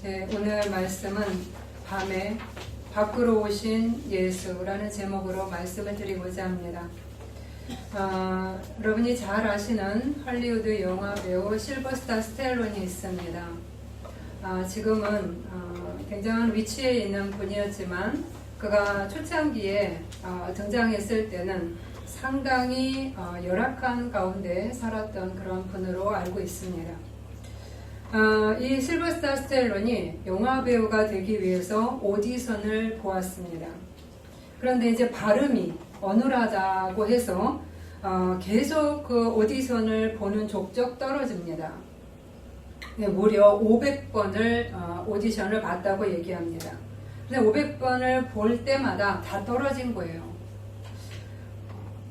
오늘 말씀은 밤에 밖으로 오신 예수라는 제목으로 말씀을 드리고자 합니다. 여러분이 잘 아시는 할리우드 영화 배우 실버스타 스텔론이 있습니다. 지금은 굉장한 위치에 있는 분이었지만 그가 초창기에 등장했을 때는 상당히 열악한 가운데 살았던 그런 분으로 알고 있습니다. 이 실버스타 스텔론이 영화배우가 되기 위해서 오디션을 보았습니다. 그런데 이제 발음이 어눌하다고 해서 계속 그 오디션을 보는 족적 떨어집니다. 무려 500번을 오디션을 봤다고 얘기합니다. 근데 500번을 볼 때마다 다 떨어진 거예요.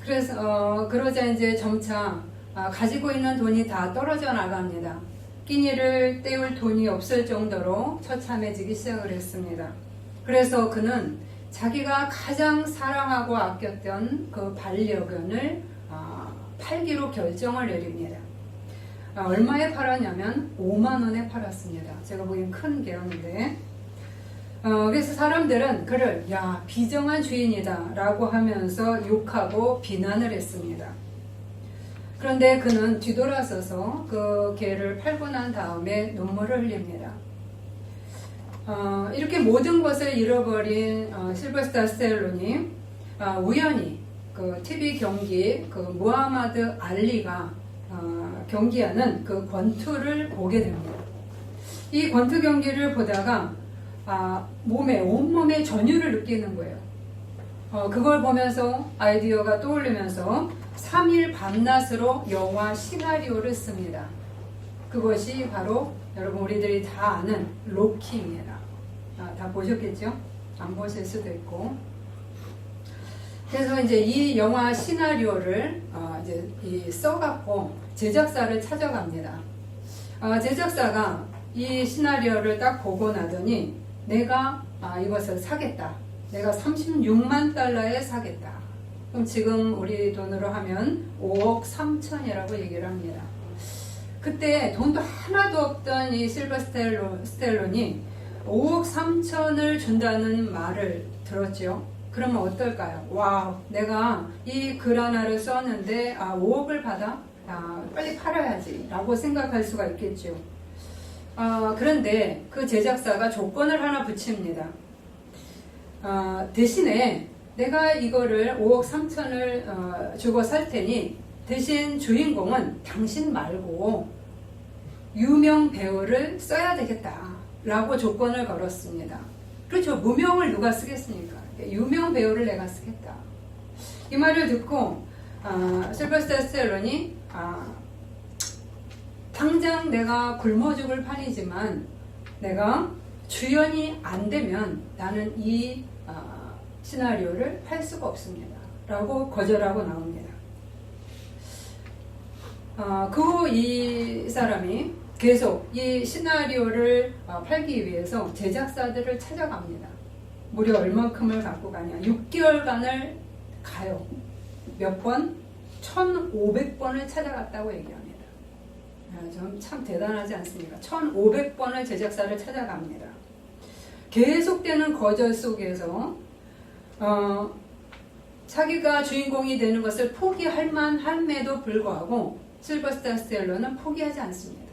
그래서 그러자 이제 점차 가지고 있는 돈이 다 떨어져 나갑니다. 끼니를 때울 돈이 없을 정도로 처참해지기 시작을 했습니다. 그래서 그는 자기가 가장 사랑하고 아꼈던 그 반려견을 팔기로 결정을 내립니다. 얼마에 팔았냐면 5만 원에 팔았습니다. 제가 보기엔 큰 개였는데 그래서 사람들은 그를 비정한 주인이다 라고 하면서 욕하고 비난을 했습니다. 그런데 그는 뒤돌아서서 그 개를 팔고 난 다음에 눈물을 흘립니다. 이렇게 모든 것을 잃어버린 실버스타 스텔론이 우연히 그 TV 경기 그 무하마드 알리가 경기하는 그 권투를 보게 됩니다. 이 권투 경기를 보다가 온몸에 전율을 느끼는 거예요. 그걸 보면서 아이디어가 떠올리면서 3일 밤낮으로 영화 시나리오를 씁니다. 그것이 바로 여러분 우리들이 다 아는 로키입니다. 다 보셨겠죠? 안 보실 수도 있고. 그래서 이제 이 영화 시나리오를 이제 써갖고 제작사를 찾아갑니다. 제작사가 이 시나리오를 딱 보고 나더니 내가 이것을 사겠다. 내가 36만 달러에 사겠다. 그럼 지금 우리 돈으로 하면 5억 3천이라고 얘기를 합니다. 그때 돈도 하나도 없던 이 실버 스텔론이 5억 3천을 준다는 말을 들었죠. 그러면 어떨까요? 와우, 내가 이 글 하나를 썼는데 5억을 받아? 빨리 팔아야지 라고 생각할 수가 있겠죠. 그런데 그 제작사가 조건을 하나 붙입니다. 대신에 내가 이거를 5억 3천을 주고 살 테니 대신 주인공은 당신 말고 유명 배우를 써야 되겠다 라고 조건을 걸었습니다. 그렇죠. 무명을 누가 쓰겠습니까? 유명 배우를 내가 쓰겠다. 이 말을 듣고 실버스타 스텔론이 당장 내가 굶어 죽을 판이지만 내가 주연이 안 되면 나는 이 시나리오를 팔 수가 없습니다. 라고 거절하고 나옵니다. 그 후 이 사람이 계속 이 시나리오를 팔기 위해서 제작사들을 찾아갑니다. 무려 얼만큼을 갖고 가냐. 6개월간을 가요. 몇 번? 1,500번을 찾아갔다고 얘기합니다. 참 대단하지 않습니까? 1,500번을 제작사를 찾아갑니다. 계속되는 거절 속에서 자기가 주인공이 되는 것을 포기할 만함에도 불구하고 실버스타 스텔론은 포기하지 않습니다.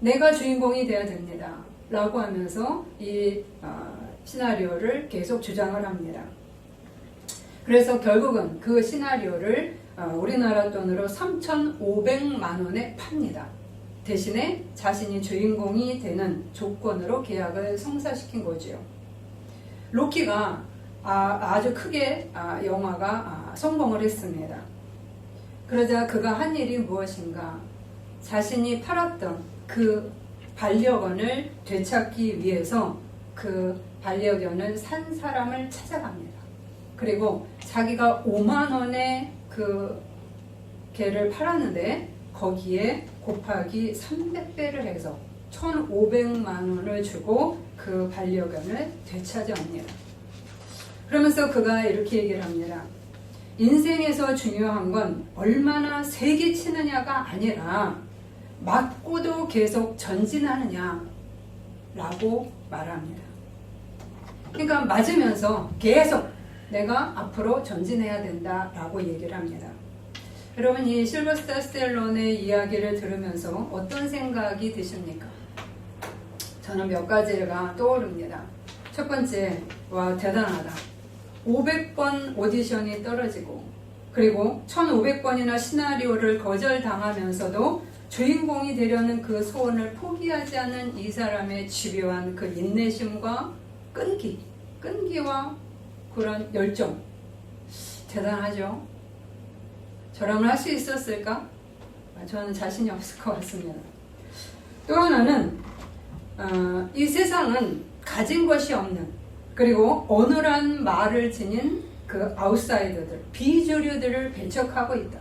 내가 주인공이 되어야 됩니다. 라고 하면서 이 시나리오를 계속 주장을 합니다. 그래서 결국은 그 시나리오를 우리나라 돈으로 3,500만 원에 팝니다. 대신에 자신이 주인공이 되는 조건으로 계약을 성사시킨 거죠. 로키가 아주 크게 영화가 성공을 했습니다. 그러자 그가 한 일이 무엇인가? 자신이 팔았던 그 반려견을 되찾기 위해서 그 반려견을 산 사람을 찾아갑니다. 그리고 자기가 5만 원에 그 개를 팔았는데 거기에 곱하기 300배를 해서 1,500만 원을 주고 그 반려견을 되찾아옵니다. 그러면서 그가 이렇게 얘기를 합니다. 인생에서 중요한 건 얼마나 세게 치느냐가 아니라 맞고도 계속 전진하느냐. 라고 말합니다. 그러니까 맞으면서 계속 내가 앞으로 전진해야 된다라고 얘기를 합니다. 여러분, 이 실버스타 스텔론의 이야기를 들으면서 어떤 생각이 드십니까? 저는 몇 가지가 떠오릅니다. 첫 번째, 와, 대단하다. 500번 오디션이 떨어지고, 그리고 1500번이나 시나리오를 거절당하면서도 주인공이 되려는 그 소원을 포기하지 않는 이 사람의 집요한 그 인내심과 끈기와 그런 열정. 대단하죠? 저라면 할 수 있었을까? 저는 자신이 없을 것 같습니다. 또 하나는 이 세상은 가진 것이 없는, 그리고 어눌한 말을 지닌 그 아웃사이더들, 비주류들을 배척하고 있다.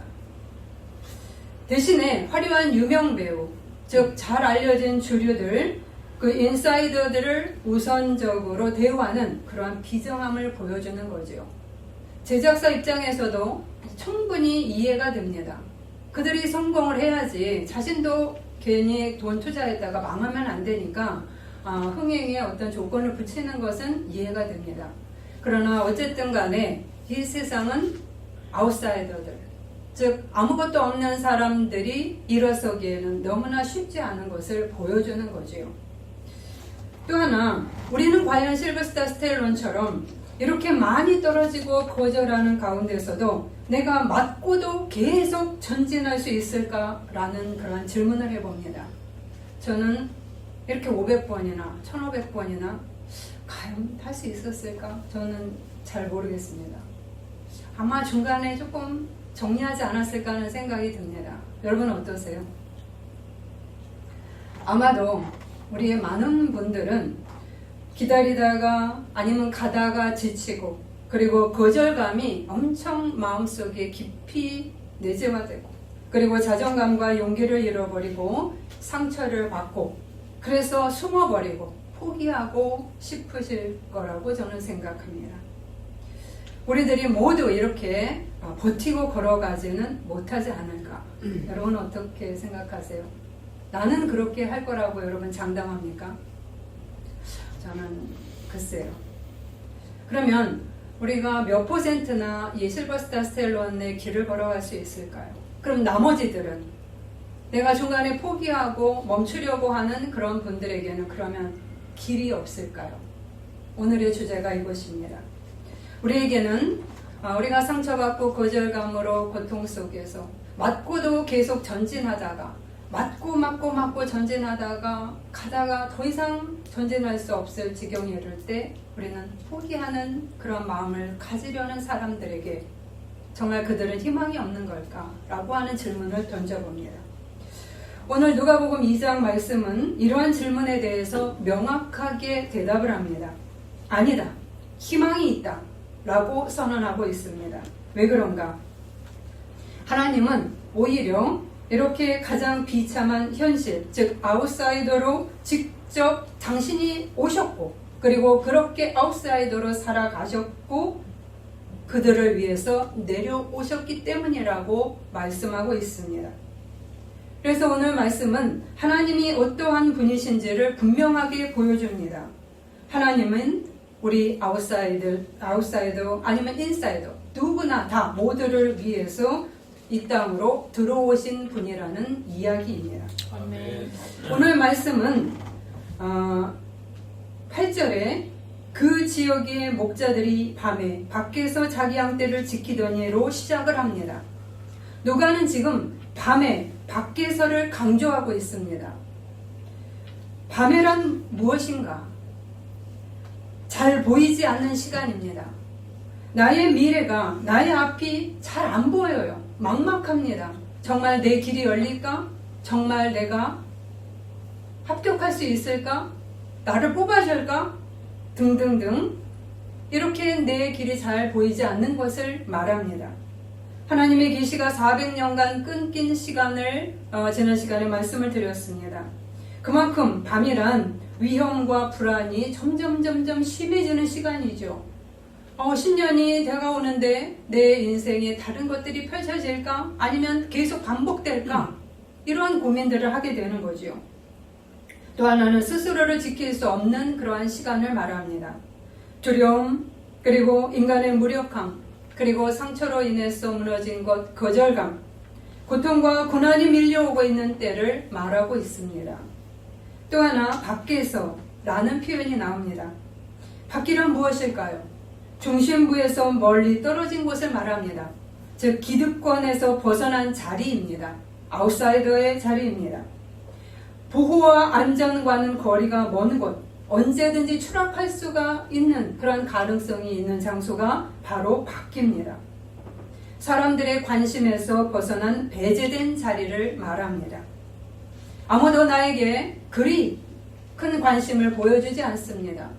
대신에 화려한 유명 배우, 즉 잘 알려진 주류들, 그 인사이더들을 우선적으로 대우하는 그러한 비정함을 보여주는 거죠. 제작사 입장에서도 충분히 이해가 됩니다. 그들이 성공을 해야지 자신도 괜히 돈 투자했다가 망하면 안 되니까 흥행에 어떤 조건을 붙이는 것은 이해가 됩니다. 그러나 어쨌든 간에 이 세상은 아웃사이더들, 즉 아무것도 없는 사람들이 일어서기에는 너무나 쉽지 않은 것을 보여주는 거지요. 또 하나, 우리는 과연 실버스타 스텔론처럼 이렇게 많이 떨어지고 거절하는 가운데서도 내가 맞고도 계속 전진할 수 있을까라는 그런 질문을 해봅니다. 저는 이렇게 500번이나 1500번이나 과연 할 수 있었을까? 저는 잘 모르겠습니다. 아마 중간에 조금 정리하지 않았을까 하는 생각이 듭니다. 여러분은 어떠세요? 아마도 우리의 많은 분들은 기다리다가 아니면 가다가 지치고, 그리고 거절감이 엄청 마음속에 깊이 내재화되고, 그리고 자존감과 용기를 잃어버리고 상처를 받고, 그래서 숨어버리고 포기하고 싶으실 거라고 저는 생각합니다. 우리들이 모두 이렇게 버티고 걸어가지는 못하지 않을까? 여러분 어떻게 생각하세요? 나는 그렇게 할 거라고 여러분 장담합니까? 저는 글쎄요. 그러면 우리가 몇 %나 이 실버스타 스텔론의 길을 걸어갈 수 있을까요? 그럼 나머지들은, 내가 중간에 포기하고 멈추려고 하는 그런 분들에게는 그러면 길이 없을까요? 오늘의 주제가 이것입니다. 우리에게는 우리가 상처받고 거절감으로 고통 속에서 맞고도 계속 전진하다가, 맞고 전진하다가 가다가 더 이상 전진할 수 없을 지경에 이를 때 우리는 포기하는 그런 마음을 가지려는 사람들에게 정말 그들은 희망이 없는 걸까? 라고 하는 질문을 던져봅니다. 오늘 누가복음 2장 말씀은 이러한 질문에 대해서 명확하게 대답을 합니다. 아니다. 희망이 있다. 라고 선언하고 있습니다. 왜 그런가? 하나님은 오히려 이렇게 가장 비참한 현실, 즉 아웃사이더로 직접 당신이 오셨고, 그리고 그렇게 아웃사이더로 살아가셨고 그들을 위해서 내려오셨기 때문이라고 말씀하고 있습니다. 그래서 오늘 말씀은 하나님이 어떠한 분이신지를 분명하게 보여줍니다. 하나님은 우리 아웃사이더 아니면 인사이더 누구나 다 모두를 위해서 이 땅으로 들어오신 분이라는 이야기입니다. 아멘. 오늘 말씀은 8절에 그 지역의 목자들이 밤에 밖에서 자기 양떼를 지키더니로 시작을 합니다. 누가는 지금 밤에 밖에서를 강조하고 있습니다. 밤에란 무엇인가? 잘 보이지 않는 시간입니다. 나의 미래가, 나의 앞이 잘 안 보여요. 막막합니다. 정말 내 길이 열릴까? 정말 내가 합격할 수 있을까? 나를 뽑아줄까? 등등등. 이렇게 내 길이 잘 보이지 않는 것을 말합니다. 하나님의 계시가 400년간 끊긴 시간을 지난 시간에 말씀을 드렸습니다. 그만큼 밤이란 위험과 불안이 점점 심해지는 시간이죠. 10년이 다가오는데 내 인생에 다른 것들이 펼쳐질까? 아니면 계속 반복될까? 이러한 고민들을 하게 되는 거죠. 또 하나는 스스로를 지킬 수 없는 그러한 시간을 말합니다. 두려움, 그리고 인간의 무력함, 그리고 상처로 인해서 무너진 것, 거절감, 고통과 고난이 밀려오고 있는 때를 말하고 있습니다. 또 하나 밖에서 라는 표현이 나옵니다. 밖이란 무엇일까요? 중심부에서 멀리 떨어진 곳을 말합니다. 즉 기득권에서 벗어난 자리입니다. 아웃사이더의 자리입니다. 보호와 안전과는 거리가 먼 곳, 언제든지 추락할 수가 있는 그런 가능성이 있는 장소가 바로 밖입니다. 사람들의 관심에서 벗어난 배제된 자리를 말합니다. 아무도 나에게 그리 큰 관심을 보여주지 않습니다.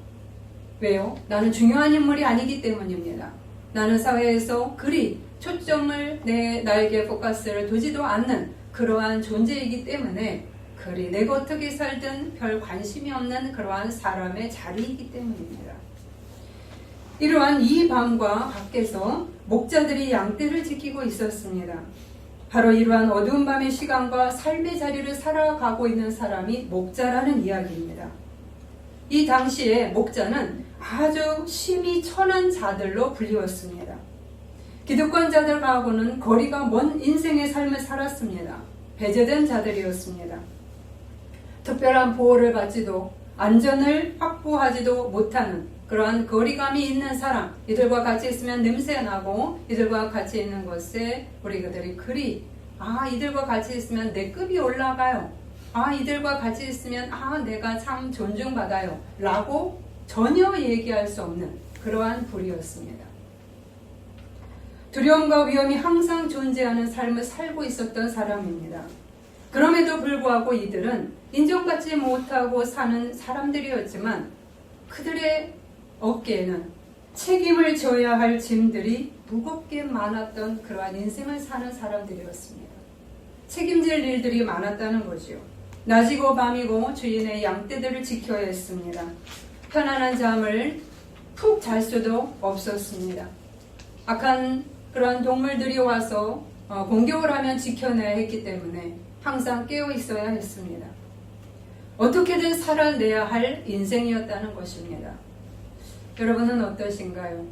왜요? 나는 중요한 인물이 아니기 때문입니다. 나는 사회에서 그리 초점을 나에게 포커스를 두지도 않는 그러한 존재이기 때문에 그리 내가 어떻게 살든 별 관심이 없는 그러한 사람의 자리이기 때문입니다. 이러한 이 밤과 밖에서 목자들이 양떼를 지키고 있었습니다. 바로 이러한 어두운 밤의 시간과 삶의 자리를 살아가고 있는 사람이 목자라는 이야기입니다. 이 당시에 목자는 아주 심히 천한 자들로 불리웠습니다. 기득권자들하고는 거리가 먼 인생의 삶을 살았습니다. 배제된 자들이었습니다. 특별한 보호를 받지도 안전을 확보하지도 못하는 그러한 거리감이 있는 사람, 이들과 같이 있으면 냄새나고 이들과 같이 있는 것에 우리들이 그리 이들과 같이 있으면 내 급이 올라가요. 이들과 같이 있으면 내가 참 존중받아요 라고 전혀 얘기할 수 없는 그러한 부류였습니다. 두려움과 위험이 항상 존재하는 삶을 살고 있었던 사람입니다. 그럼에도 불구하고 이들은 인정받지 못하고 사는 사람들이었지만 그들의 어깨에는 책임을 져야 할 짐들이 무겁게 많았던 그러한 인생을 사는 사람들이었습니다. 책임질 일들이 많았다는 거지요. 낮이고 밤이고 주인의 양떼들을 지켜야 했습니다. 편안한 잠을 푹 잘 수도 없었습니다. 악한 그러한 동물들이 와서 공격을 하면 지켜내야 했기 때문에 항상 깨어 있어야 했습니다. 어떻게든 살아내야 할 인생이었다는 것입니다. 여러분은 어떠신가요?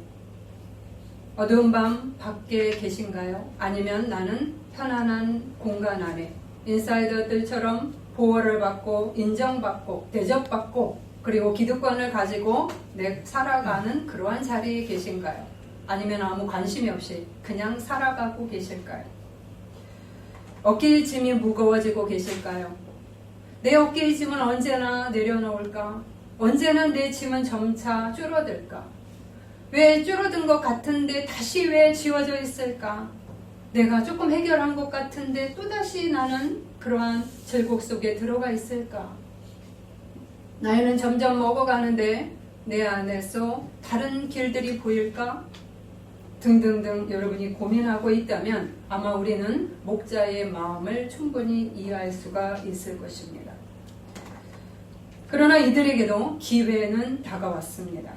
어두운 밤 밖에 계신가요? 아니면 나는 편안한 공간 안에 인사이더들처럼 보호를 받고 인정받고 대접받고 그리고 기득권을 가지고 살아가는 그러한 자리에 계신가요? 아니면 아무 관심이 없이 그냥 살아가고 계실까요? 어깨의 짐이 무거워지고 계실까요? 내 어깨의 짐은 언제나 내려놓을까? 언제나 내 짐은 점차 줄어들까? 왜 줄어든 것 같은데 다시 왜 지워져 있을까? 내가 조금 해결한 것 같은데 또다시 나는 그러한 절곡 속에 들어가 있을까? 나이는 점점 먹어가는데 내 안에서 다른 길들이 보일까? 등등등 여러분이 고민하고 있다면 아마 우리는 목자의 마음을 충분히 이해할 수가 있을 것입니다. 그러나 이들에게도 기회는 다가왔습니다.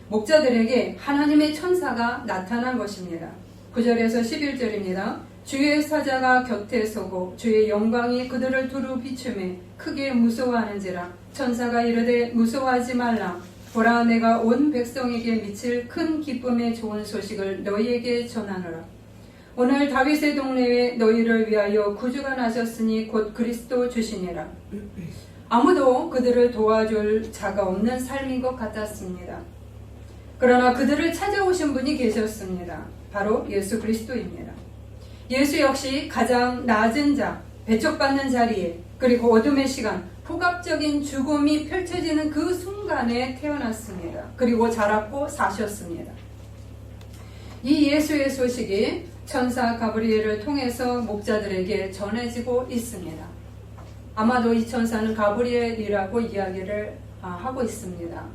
목자들에게 하나님의 천사가 나타난 것입니다. 9절에서 11절입니다. 주의 사자가 곁에 서고 주의 영광이 그들을 두루 비추매 크게 무서워하는지라. 천사가 이르되 무서워하지 말라. 보라, 내가 온 백성에게 미칠 큰 기쁨의 좋은 소식을 너희에게 전하노라. 오늘 다윗의 동네에 너희를 위하여 구주가 나셨으니 곧 그리스도 주시니라. 아무도 그들을 도와줄 자가 없는 삶인 것 같았습니다. 그러나 그들을 찾아오신 분이 계셨습니다. 바로 예수 그리스도입니다. 예수 역시 가장 낮은 자, 배척받는 자리에 그리고 어둠의 시간, 폭압적인 죽음이 펼쳐지는 그 순간에 태어났습니다. 그리고 자랐고 사셨습니다. 이 예수의 소식이 천사 가브리엘을 통해서 목자들에게 전해지고 있습니다. 아마도 이 천사는 가브리엘이라고 이야기를 하고 있습니다.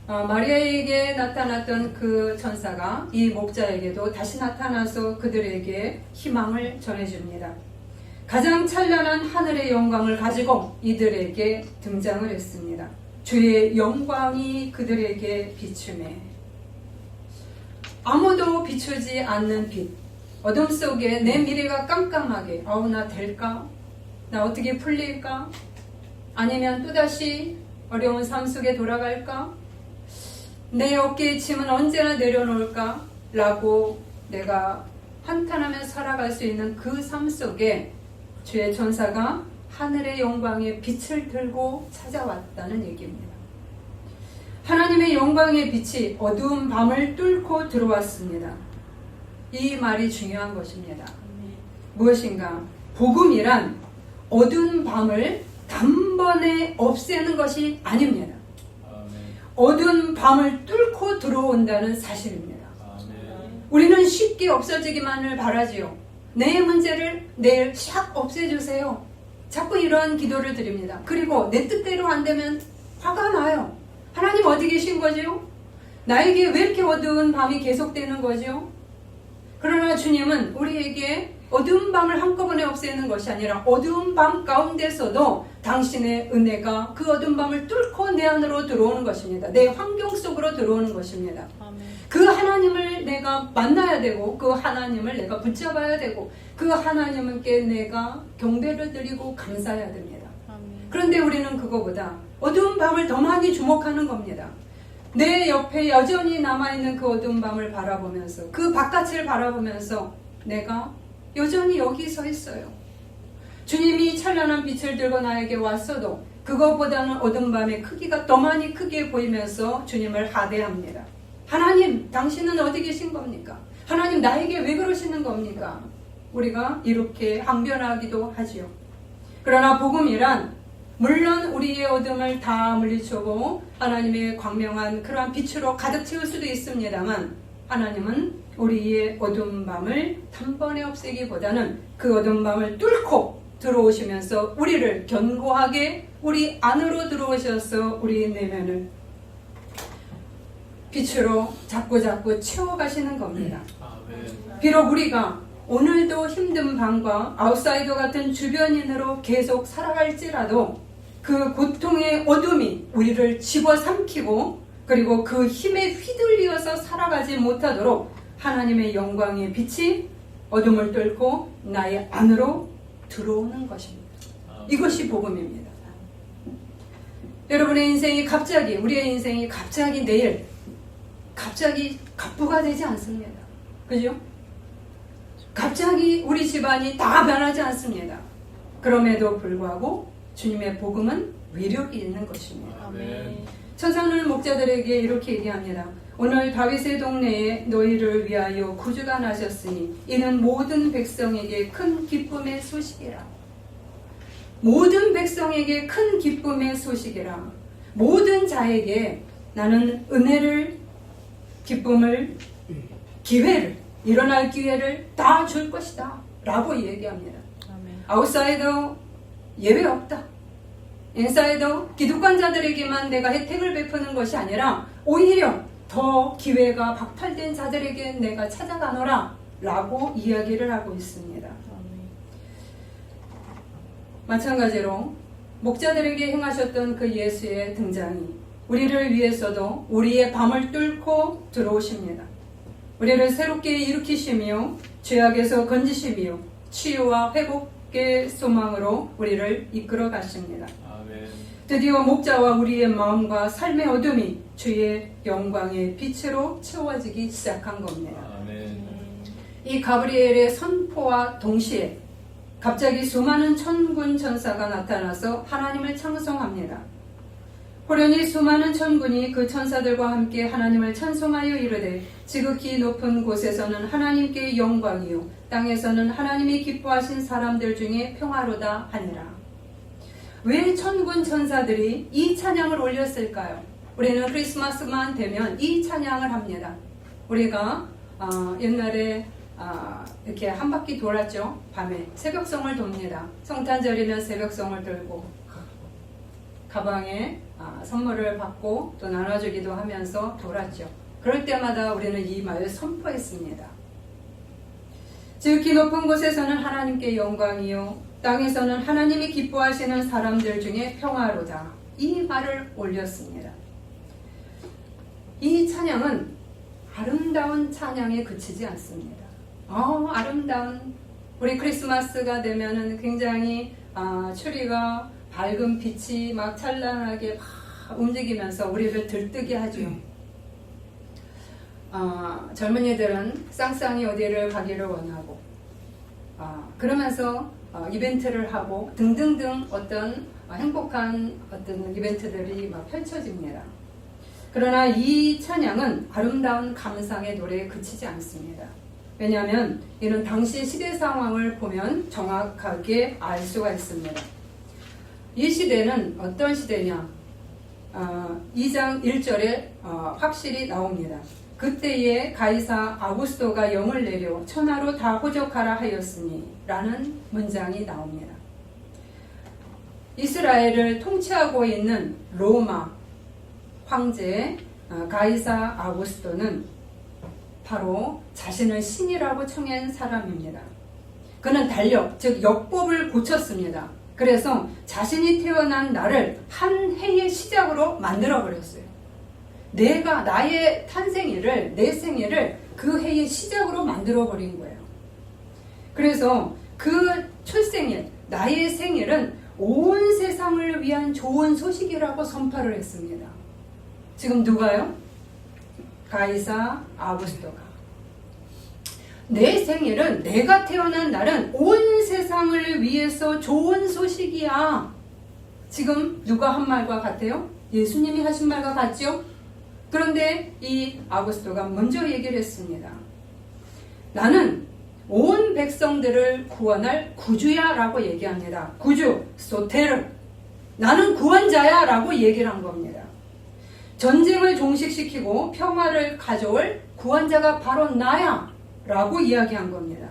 마리아에게 나타났던 그 천사가 이 목자에게도 다시 나타나서 그들에게 희망을 전해줍니다. 가장 찬란한 하늘의 영광을 가지고 이들에게 등장을 했습니다. 주의 영광이 그들에게 비추네. 아무도 비추지 않는 빛, 어둠 속에 내 미래가 깜깜하게 나 될까? 나 어떻게 풀릴까? 아니면 또다시 어려운 삶 속에 돌아갈까? 내 어깨의 짐은 언제나 내려놓을까? 라고 내가 한탄하며 살아갈 수 있는 그 삶 속에 주의 천사가 하늘의 영광의 빛을 들고 찾아왔다는 얘기입니다. 하나님의 영광의 빛이 어두운 밤을 뚫고 들어왔습니다. 이 말이 중요한 것입니다. 무엇인가? 복음이란 어두운 밤을 단번에 없애는 것이 아닙니다. 어두운 밤을 뚫고 들어온다는 사실입니다. 우리는 쉽게 없어지기만을 바라지요. 내 문제를 내일 샥 없애주세요. 자꾸 이러한 기도를 드립니다. 그리고 내 뜻대로 안 되면 화가 나요. 하나님 어디 계신 거죠? 나에게 왜 이렇게 어두운 밤이 계속되는 거죠? 그러나 주님은 우리에게 어두운 밤을 한꺼번에 없애는 것이 아니라 어두운 밤 가운데서도 당신의 은혜가 그 어두운 밤을 뚫고 내 안으로 들어오는 것입니다. 내 환경 속으로 들어오는 것입니다. 그 하나님을 내가 만나야 되고 그 하나님을 내가 붙잡아야 되고 그 하나님께 내가 경배를 드리고 감사해야 됩니다. 그런데 우리는 그거보다 어두운 밤을 더 많이 주목하는 겁니다. 내 옆에 여전히 남아있는 그 어두운 밤을 바라보면서 그 바깥을 바라보면서 내가 여전히 여기 서 있어요. 주님이 찬란한 빛을 들고 나에게 왔어도 그것보다는 어두운 밤의 크기가 더 많이 크게 보이면서 주님을 하대합니다. 하나님, 당신은 어디 계신 겁니까? 하나님, 나에게 왜 그러시는 겁니까? 우리가 이렇게 항변하기도 하지요. 그러나 복음이란 물론 우리의 어둠을 다 물리치고 하나님의 광명한 그러한 빛으로 가득 채울 수도 있습니다만 하나님은 우리의 어두운 밤을 단번에 없애기보다는 그 어두운 밤을 뚫고 들어오시면서 우리를 견고하게 우리 안으로 들어오셔서 우리 내면을 빛으로 자꾸 채워가시는 겁니다. 비록 우리가 오늘도 힘든 밤과 아웃사이더 같은 주변인으로 계속 살아갈지라도 그 고통의 어둠이 우리를 집어삼키고 그리고 그 힘에 휘둘려서 살아가지 못하도록 하나님의 영광의 빛이 어둠을 뚫고 나의 안으로 들어오는 것입니다. 이것이 복음입니다. 여러분의 인생이 갑자기, 우리의 인생이 갑자기 내일 갑자기 갑부가 되지 않습니다. 그죠? 갑자기 우리 집안이 다 변하지 않습니다. 그럼에도 불구하고 주님의 복음은 위력이 있는 것입니다. 아멘. 천사는 목자들에게 이렇게 얘기합니다. 오늘 다윗의 동네에 너희를 위하여 구주가 나셨으니 이는 모든 백성에게 큰 기쁨의 소식이라. 모든 백성에게 큰 기쁨의 소식이라. 모든 자에게 나는 은혜를, 기쁨을, 기회를, 일어날 기회를 다 줄 것이다 라고 얘기합니다. 아멘. 아웃사이더 예외 없다. 인사이더 기득권자들에게만 내가 혜택을 베푸는 것이 아니라 오히려 더 기회가 박탈된 자들에게 내가 찾아가노라 라고 이야기를 하고 있습니다. 마찬가지로 목자들에게 행하셨던 그 예수의 등장이 우리를 위해서도 우리의 밤을 뚫고 들어오십니다. 우리를 새롭게 일으키시며 죄악에서 건지시며 치유와 회복의 소망으로 우리를 이끌어 가십니다. 아멘. 드디어 목자와 우리의 마음과 삶의 어둠이 주의 영광의 빛으로 채워지기 시작한 겁니다. 아멘. 이 가브리엘의 선포와 동시에 갑자기 수많은 천군 천사가 나타나서 하나님을 찬송합니다. 호련히 수많은 천군이 그 천사들과 함께 하나님을 찬송하여 이르되 지극히 높은 곳에서는 하나님께 영광이요 땅에서는 하나님이 기뻐하신 사람들 중에 평화로다 하니라. 왜 천군 천사들이 이 찬양을 올렸을까요? 우리는 크리스마스만 되면 이 찬양을 합니다. 우리가 옛날에 이렇게 한 바퀴 돌았죠. 밤에 새벽송을 돕니다. 성탄절이면 새벽송을 들고 가방에 선물을 받고 또 나눠주기도 하면서 돌았죠. 그럴 때마다 우리는 이 말을 선포했습니다. 지극히 높은 곳에서는 하나님께 영광이요 땅에서는 하나님이 기뻐하시는 사람들 중에 평화로다. 이 말을 올렸습니다. 이 찬양은 아름다운 찬양에 그치지 않습니다. 아름다운 우리 크리스마스가 되면은 굉장히 추리가 밝은 빛이 막 찬란하게 막 움직이면서 우리를 들뜨게 하죠. 젊은이들은 쌍쌍이 어디를 가기를 원하고 그러면서 이벤트를 하고 등등등 어떤 행복한 어떤 이벤트들이 막 펼쳐집니다. 그러나 이 찬양은 아름다운 감상의 노래에 그치지 않습니다. 왜냐하면 이는 당시 시대 상황을 보면 정확하게 알 수가 있습니다. 이 시대는 어떤 시대냐? 2장 1절에 확실히 나옵니다. 그때에 가이사 아구스토가 영을 내려 천하로 다 호적하라 하였으니 라는 문장이 나옵니다. 이스라엘을 통치하고 있는 로마 황제 가이사 아구스토는 바로 자신을 신이라고 청한 사람입니다. 그는 달력, 즉 역법을 고쳤습니다. 그래서 자신이 태어난 날을 한 해의 시작으로 만들어버렸어요. 나의 탄생일을, 내 생일을 그 해의 시작으로 만들어버린 거예요. 그래서 그 출생일, 나의 생일은 온 세상을 위한 좋은 소식이라고 선포를 했습니다. 지금 누가요? 가이사 아구스토가. 내 생일은, 내가 태어난 날은 온 세상을 위해서 좋은 소식이야. 지금 누가 한 말과 같아요? 예수님이 하신 말과 같죠? 그런데 이 아구스토가 먼저 얘기를 했습니다. 나는 온 백성들을 구원할 구주야 라고 얘기합니다. 구주, 소테르. 나는 구원자야 라고 얘기를 한 겁니다. 전쟁을 종식시키고 평화를 가져올 구원자가 바로 나야 라고 이야기한 겁니다.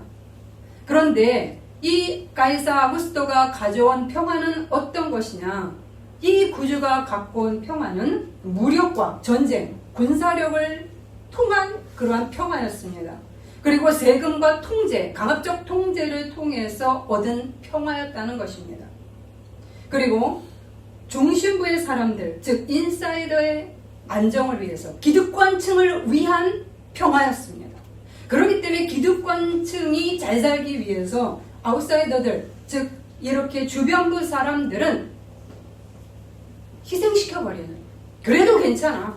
그런데 이 가이사 아구스토가 가져온 평화는 어떤 것이냐? 이 구주가 갖고 온 평화는 무력과 전쟁, 군사력을 통한 그러한 평화였습니다. 그리고 세금과 통제, 강압적 통제를 통해서 얻은 평화였다는 것입니다. 그리고 중심부의 사람들, 즉 인사이더의 안정을 위해서 기득권층을 위한 평화였습니다. 그렇기 때문에 기득권층이 잘 살기 위해서 아웃사이더들, 즉 이렇게 주변부 사람들은 희생시켜버리는, 그래도 괜찮아.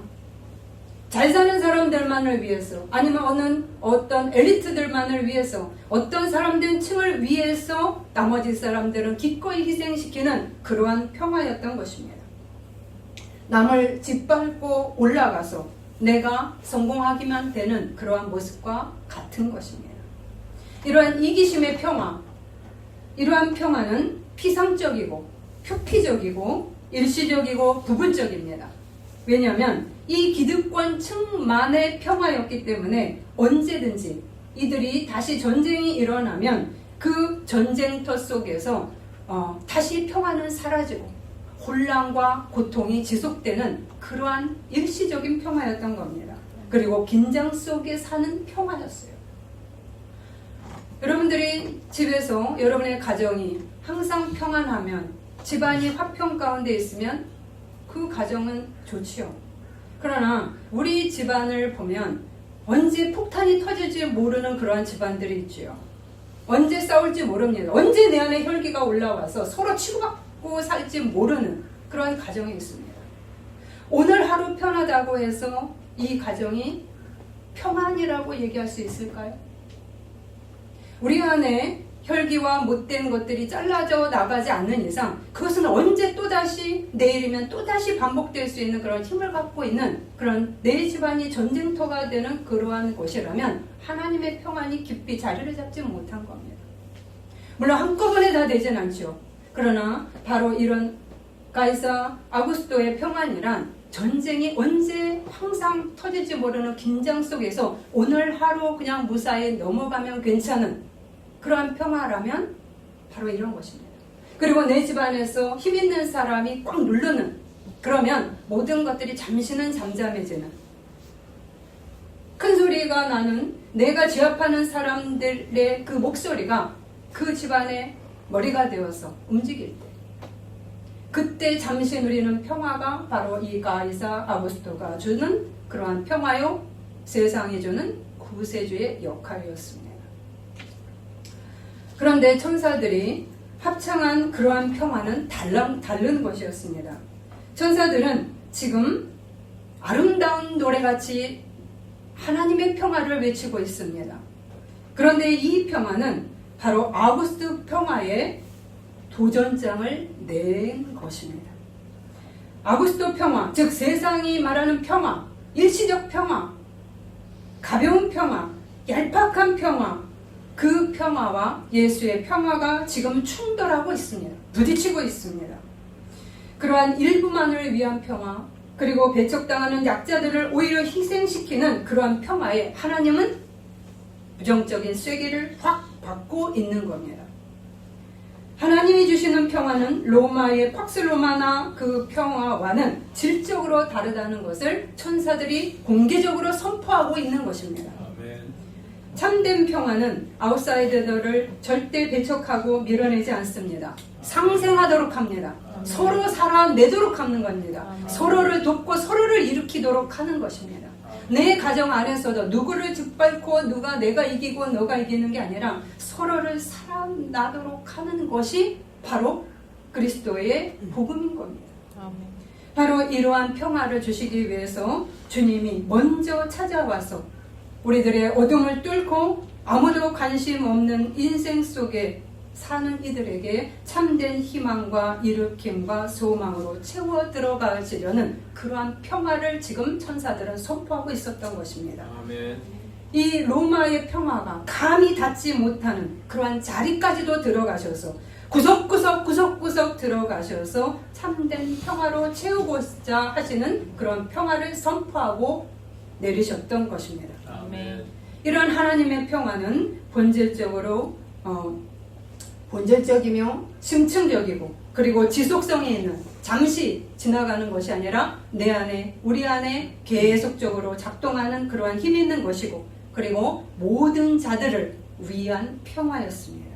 잘 사는 사람들만을 위해서, 아니면 어떤 엘리트들만을 위해서, 어떤 사람들 층을 위해서 나머지 사람들은 기꺼이 희생시키는 그러한 평화였던 것입니다. 남을 짓밟고 올라가서 내가 성공하기만 되는 그러한 모습과 같은 것입니다. 이러한 이기심의 평화, 이러한 평화는 피상적이고 표피적이고 일시적이고 부분적입니다. 왜냐하면 이 기득권층만의 평화였기 때문에 언제든지 이들이 다시 전쟁이 일어나면 그 전쟁터 속에서 다시 평화는 사라지고 혼란과 고통이 지속되는 그러한 일시적인 평화였던 겁니다. 그리고 긴장 속에 사는 평화였어요. 여러분들이 집에서 여러분의 가정이 항상 평안하면, 집안이 화평 가운데 있으면 그 가정은 좋지요. 그러나 우리 집안을 보면 언제 폭탄이 터질지 모르는 그러한 집안들이 있지요. 언제 싸울지 모릅니다. 언제 내 안에 혈기가 올라와서 서로 치고받고 살지 모르는 그러한 가정이 있습니다. 오늘 하루 편하다고 해서 이 가정이 평안이라고 얘기할 수 있을까요? 우리 안에 혈기와 못된 것들이 잘라져 나가지 않는 이상 그것은 언제 또다시 내일이면 또다시 반복될 수 있는 그런 힘을 갖고 있는 그런 내 집안이 전쟁터가 되는 그러한 곳이라면 하나님의 평안이 깊이 자리를 잡지 못한 겁니다. 물론 한꺼번에 다 되진 않죠. 그러나 바로 이런 가이사 아구스토의 평안이란 전쟁이 언제 항상 터질지 모르는 긴장 속에서 오늘 하루 그냥 무사히 넘어가면 괜찮은 그러한 평화라면 바로 이런 것입니다. 그리고 내 집안에서 힘 있는 사람이 꽉 누르는, 그러면 모든 것들이 잠시는 잠잠해지는, 큰 소리가 나는, 내가 제압하는 사람들의 그 목소리가 그 집안의 머리가 되어서 움직일 때, 그때 잠시 누리는 평화가 바로 이 가이사 아구스토가 주는 그러한 평화요, 세상이 주는 구세주의 역할이었습니다. 그런데 천사들이 합창한 그러한 평화는 다른 것이었습니다. 천사들은 지금 아름다운 노래같이 하나님의 평화를 외치고 있습니다. 그런데 이 평화는 바로 아우구스트 평화의 도전장을 낸 것입니다. 아우구스트 평화, 즉 세상이 말하는 평화, 일시적 평화, 가벼운 평화, 얄팍한 평화, 그 평화와 예수의 평화가 지금 충돌하고 있습니다. 부딪히고 있습니다. 그러한 일부만을 위한 평화, 그리고 배척당하는 약자들을 오히려 희생시키는 그러한 평화에 하나님은 부정적인 쐐기를 확 받고 있는 겁니다. 하나님이 주시는 평화는 로마의 팍스 로마나 그 평화와는 질적으로 다르다는 것을 천사들이 공개적으로 선포하고 있는 것입니다. 참된 평화는 아웃사이더들을 절대 배척하고 밀어내지 않습니다. 상생하도록 합니다. 서로 살아내도록 하는 겁니다. 서로를 돕고 서로를 일으키도록 하는 것입니다. 내 가정 안에서도 누구를 짓밟고 누가 내가 이기고 너가 이기는 게 아니라 서로를 살아나도록 하는 것이 바로 그리스도의 복음인 겁니다. 바로 이러한 평화를 주시기 위해서 주님이 먼저 찾아와서 우리들의 어둠을 뚫고 아무도 관심 없는 인생 속에 사는 이들에게 참된 희망과 일으킴과 소망으로 채워 들어가시려는 그러한 평화를 지금 천사들은 선포하고 있었던 것입니다. 아멘. 이 로마의 평화가 감히 닿지 못하는 그러한 자리까지도 들어가셔서 구석구석 들어가셔서 참된 평화로 채우고자 하시는 그런 평화를 선포하고 내리셨던 것입니다. 아멘. 이런 하나님의 평화는 본질적이며 심층적이고 그리고 지속성이 있는 잠시 지나가는 것이 아니라 내 안에 우리 안에 계속적으로 작동하는 그러한 힘이 있는 것이고 그리고 모든 자들을 위한 평화였습니다.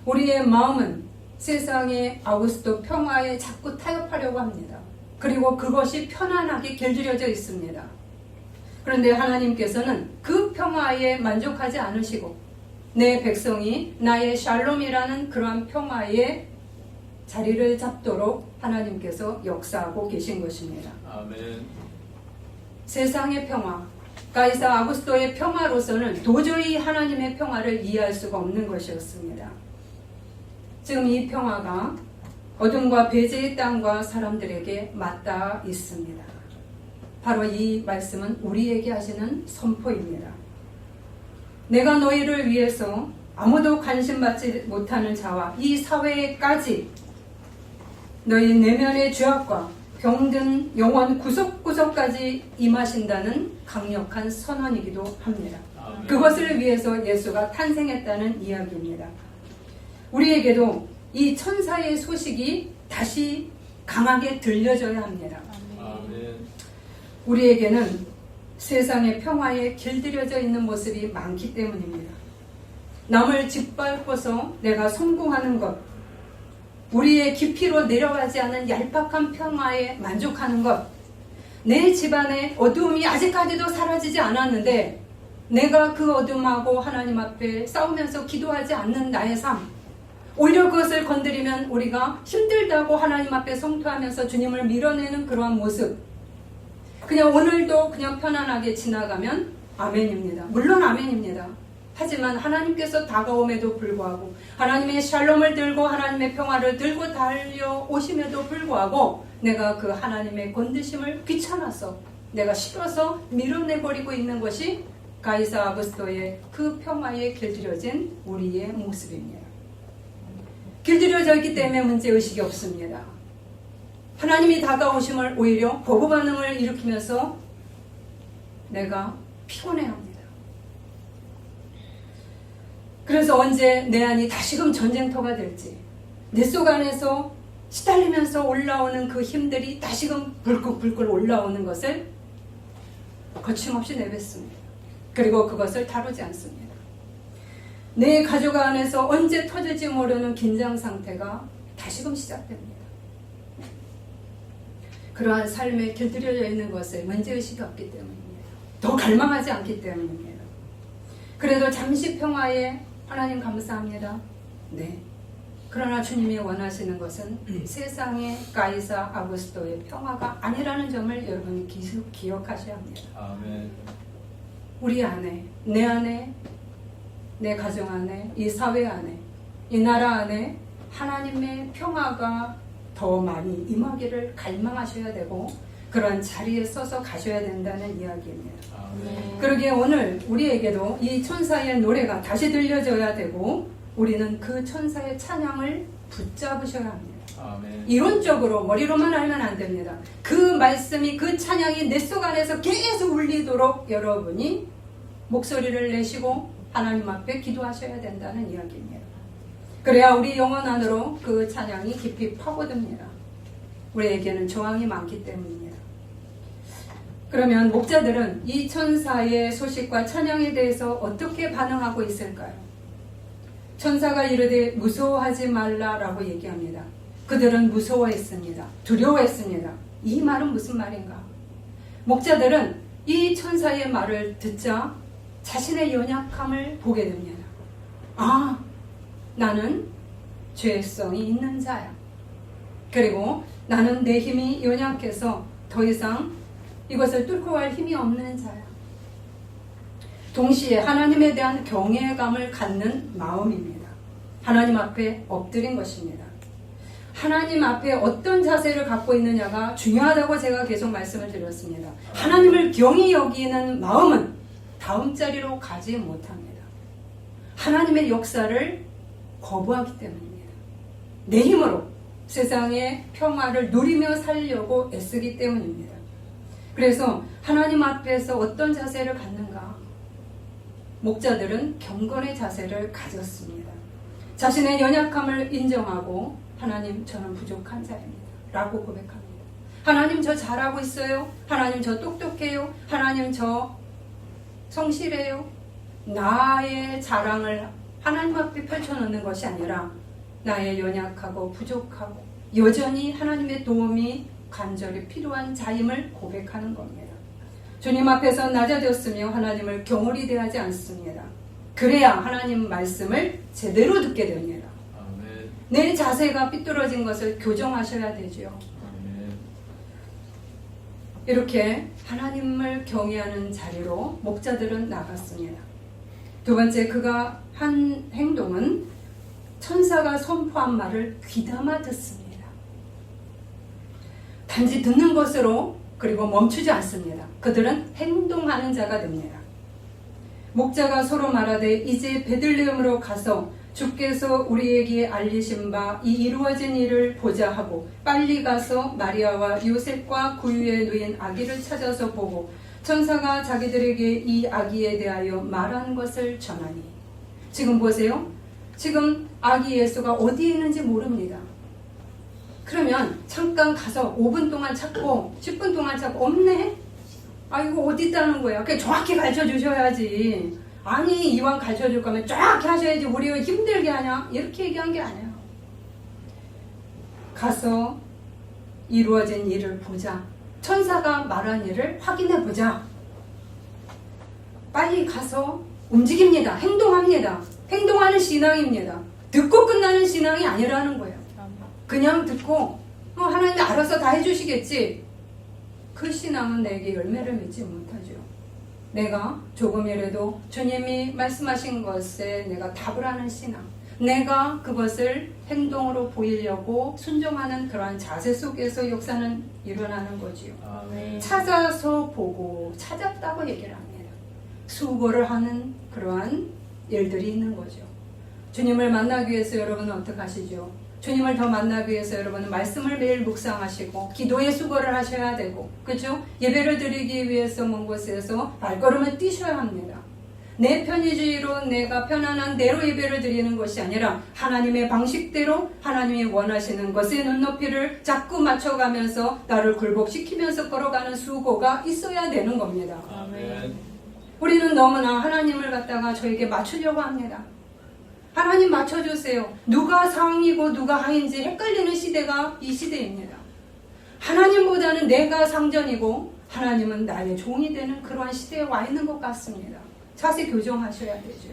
우리의 마음은 세상의 아우구스트 평화에 자꾸 타협하려고 합니다. 그리고 그것이 편안하게 길들여져 있습니다. 그런데 하나님께서는 그 평화에 만족하지 않으시고 내 백성이 나의 샬롬이라는 그러한 평화에 자리를 잡도록 하나님께서 역사하고 계신 것입니다. 아멘. 세상의 평화, 가이사 아구스토의 평화로서는 도저히 하나님의 평화를 이해할 수가 없는 것이었습니다. 지금 이 평화가 어둠과 배제의 땅과 사람들에게 맞닿아 있습니다. 바로 이 말씀은 우리에게 하시는 선포입니다. 내가 너희를 위해서 아무도 관심받지 못하는 자와 이 사회에까지 너희 내면의 죄악과 병든 영혼 구석구석까지 임하신다는 강력한 선언이기도 합니다. 아멘. 그것을 위해서 예수가 탄생했다는 이야기입니다. 우리에게도 이 천사의 소식이 다시 강하게 들려져야 합니다. 아멘. 우리에게는 세상의 평화에 길들여져 있는 모습이 많기 때문입니다. 남을 짓밟고서 내가 성공하는 것, 우리의 깊이로 내려가지 않은 얄팍한 평화에 만족하는 것, 내 집안의 어두움이 아직까지도 사라지지 않았는데 내가 그 어둠하고 하나님 앞에 싸우면서 기도하지 않는 나의 삶, 오히려 그것을 건드리면 우리가 힘들다고 하나님 앞에 성토하면서 주님을 밀어내는 그러한 모습, 그냥 오늘도 그냥 편안하게 지나가면 아멘입니다. 물론 아멘입니다. 하지만 하나님께서 다가옴에도 불구하고 하나님의 샬롬을 들고 하나님의 평화를 들고 달려오심에도 불구하고 내가 그 하나님의 건드심을 귀찮아서 내가 싫어서 밀어내버리고 있는 것이 가이사 아구스토의 그 평화에 길들여진 우리의 모습입니다. 길들여져 있기 때문에 문제의식이 없습니다. 하나님이 다가오심을 오히려 거부 반응을 일으키면서 내가 피곤해합니다. 그래서 언제 내 안이 다시금 전쟁터가 될지, 내 속 안에서 시달리면서 올라오는 그 힘들이 다시금 불끈불끈 올라오는 것을 거침없이 내뱉습니다. 그리고 그것을 다루지 않습니다. 내 가족 안에서 언제 터질지 모르는 긴장 상태가 다시금 시작됩니다. 그러한 삶에 길들여져 있는 것에 문제의식이 없기 때문입니다. 더 갈망하지 않기 때문입니다. 그래도 잠시 평화에 하나님 감사합니다. 네. 그러나 주님이 원하시는 것은 세상의 가이사 아구스토의 평화가 아니라는 점을 여러분이 계속 기억하셔야 합니다. 아멘. 우리 안에, 내 안에, 내 가정 안에, 이 사회 안에, 이 나라 안에 하나님의 평화가 더 많이 임하기를 갈망하셔야 되고 그러한 자리에 서서 가셔야 된다는 이야기입니다. 아멘. 그러기에 오늘 우리에게도 이 천사의 노래가 다시 들려져야 되고 우리는 그 천사의 찬양을 붙잡으셔야 합니다. 아멘. 이론적으로 머리로만 알면 안 됩니다. 그 말씀이 그 찬양이 내 속 안에서 계속 울리도록 여러분이 목소리를 내시고 하나님 앞에 기도하셔야 된다는 이야기입니다. 그래야 우리 영혼 안으로 그 찬양이 깊이 파고듭니다. 우리에게는 저항이 많기 때문입니다. 그러면 목자들은 이 천사의 소식과 찬양에 대해서 어떻게 반응하고 있을까요? 천사가 이르되 무서워하지 말라라고 얘기합니다. 그들은 무서워했습니다. 두려워했습니다. 이 말은 무슨 말인가? 목자들은 이 천사의 말을 듣자 자신의 연약함을 보게 됩니다. 아, 나는 죄성이 있는 자야. 그리고 나는 내 힘이 연약해서 더 이상 이것을 뚫고 갈 힘이 없는 자야. 동시에 하나님에 대한 경외감을 갖는 마음입니다. 하나님 앞에 엎드린 것입니다. 하나님 앞에 어떤 자세를 갖고 있느냐가 중요하다고 제가 계속 말씀을 드렸습니다. 하나님을 경히 여기는 마음은 다음 자리로 가지 못합니다. 하나님의 역사를 거부하기 때문입니다. 내 힘으로 세상의 평화를 누리며 살려고 애쓰기 때문입니다. 그래서 하나님 앞에서 어떤 자세를 갖는가? 목자들은 경건의 자세를 가졌습니다. 자신의 연약함을 인정하고 하나님 저는 부족한 자입니다 라고 고백합니다. 하나님 저 잘하고 있어요. 하나님 저 똑똑해요. 하나님 저 성실해요. 나의 자랑을 하나님 앞에 펼쳐놓는 것이 아니라 나의 연약하고 부족하고 여전히 하나님의 도움이 간절히 필요한 자임을 고백하는 겁니다. 주님 앞에서 낮아졌으며 하나님을 경홀히 대하지 않습니다. 그래야 하나님 말씀을 제대로 듣게 됩니다. 아멘. 내 자세가 삐뚤어진 것을 교정하셔야 되죠. 아멘. 이렇게 하나님을 경외하는 자리로 목자들은 나갔습니다. 두 번째 그가 한 행동은 천사가 선포한 말을 귀담아 듣습니다. 단지 듣는 것으로 그리고 멈추지 않습니다. 그들은 행동하는 자가 됩니다. 목자가 서로 말하되 이제 베들레헴으로 가서 주께서 우리에게 알리신 바 이 이루어진 일을 보자 하고 빨리 가서 마리아와 요셉과 구유에 누인 아기를 찾아서 보고 천사가 자기들에게 이 아기에 대하여 말한 것을 전하니. 지금 보세요. 지금 아기 예수가 어디에 있는지 모릅니다. 그러면 잠깐 가서 5분 동안 찾고 10분 동안 찾고 없네? 아 이거 어디 있다는 거야? 그냥 정확히 가르쳐 주셔야지. 아니 이왕 가르쳐 줄 거면 정확히 하셔야지. 우리가 힘들게 하냐? 이렇게 얘기한 게 아니야. 가서 이루어진 일을 보자. 천사가 말한 일을 확인해 보자. 빨리 가서 움직입니다. 행동합니다. 행동하는 신앙입니다. 듣고 끝나는 신앙이 아니라는 거예요. 그냥 듣고 하나님 알아서 다 해주시겠지. 그 신앙은 내게 열매를 맺지 못하죠. 내가 조금이라도 주님이 말씀하신 것에 내가 답을 하는 신앙, 내가 그것을 행동으로 보이려고 순종하는 그러한 자세 속에서 역사는 일어나는 거지요. 아멘. 찾아서 보고 찾았다고 얘기를 합니다. 수고를 하는 그러한 일들이 있는 거죠. 주님을 만나기 위해서 여러분은 어떻게 하시죠? 주님을 더 만나기 위해서 여러분은 말씀을 매일 묵상하시고 기도의 수고를 하셔야 되고, 그렇죠? 예배를 드리기 위해서 먼 곳에서 발걸음을 뛰셔야 합니다. 내 편의주의로 내가 편안한 대로 예배를 드리는 것이 아니라 하나님의 방식대로 하나님이 원하시는 것에 눈높이를 자꾸 맞춰가면서 나를 굴복시키면서 걸어가는 수고가 있어야 되는 겁니다. 아멘. 우리는 너무나 하나님을 갖다가 저에게 맞추려고 합니다. 하나님 맞춰주세요. 누가 상이고 누가 하인지 헷갈리는 시대가 이 시대입니다. 하나님보다는 내가 상전이고 하나님은 나의 종이 되는 그러한 시대에 와 있는 것 같습니다. 자세 교정하셔야 되죠.